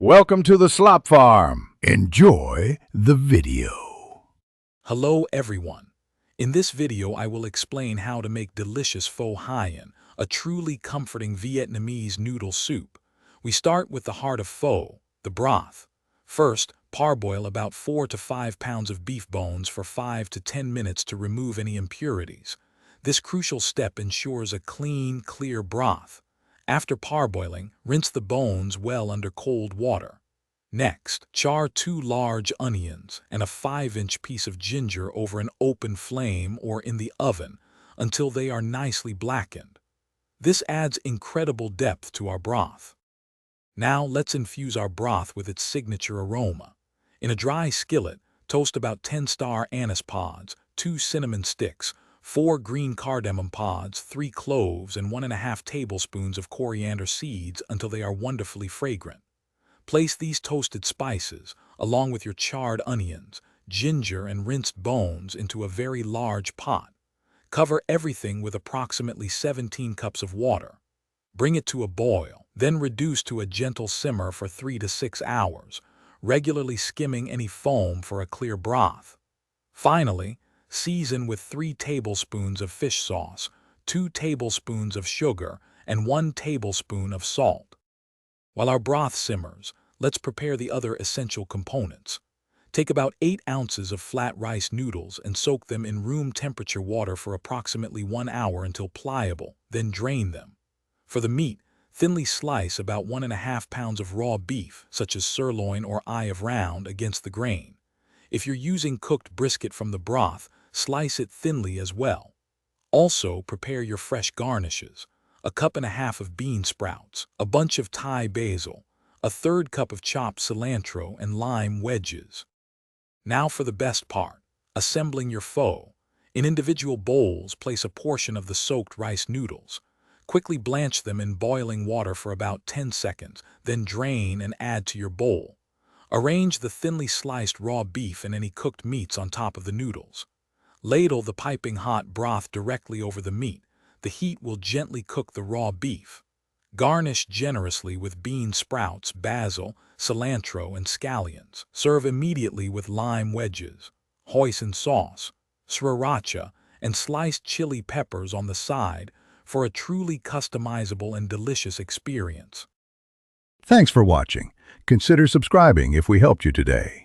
Welcome to the Slop Farm. Enjoy the video. Hello everyone. In this video I will explain how to make delicious Pho Huyen, a truly comforting Vietnamese noodle soup. We start with the heart of pho, the broth. First, parboil about 4 to 5 pounds of beef bones for 5 to 10 minutes to remove any impurities. This crucial step ensures a clean, clear broth. After parboiling, rinse the bones well under cold water. Next, char 2 large onions and a 5-inch piece of ginger over an open flame or in the oven until they are nicely blackened. This adds incredible depth to our broth. Now let's infuse our broth with its signature aroma. In a dry skillet, toast about 10 star anise pods, 2 cinnamon sticks, 4 green cardamom pods, 3 cloves, and 1½ tablespoons of coriander seeds until they are wonderfully fragrant. Place these toasted spices, along with your charred onions, ginger, and rinsed bones into a very large pot. Cover everything with approximately 17 cups of water. Bring it to a boil, then reduce to a gentle simmer for 3 to 6 hours, regularly skimming any foam for a clear broth. Finally, season with 3 tablespoons of fish sauce, 2 tablespoons of sugar, and 1 tablespoon of salt. While our broth simmers, let's prepare the other essential components. Take about 8 ounces of flat rice noodles and soak them in room temperature water for approximately 1 hour until pliable, then drain them. For the meat, thinly slice about 1½ pounds of raw beef, such as sirloin or eye of round, against the grain. If you're using cooked brisket from the broth, slice it thinly as well. Also, prepare your fresh garnishes. A cup and a half of bean sprouts, a bunch of Thai basil, a 1/3 cup of chopped cilantro, and lime wedges. Now for the best part, assembling your pho. In individual bowls, place a portion of the soaked rice noodles. Quickly blanch them in boiling water for about 10 seconds, then drain and add to your bowl. Arrange the thinly sliced raw beef and any cooked meats on top of the noodles. Ladle the piping hot broth directly over the meat. The heat will gently cook the raw beef. Garnish generously with bean sprouts, basil, cilantro, and scallions. Serve immediately with lime wedges, hoisin sauce, sriracha, and sliced chili peppers on the side for a truly customizable and delicious experience. Thanks for watching. Consider subscribing if we helped you today.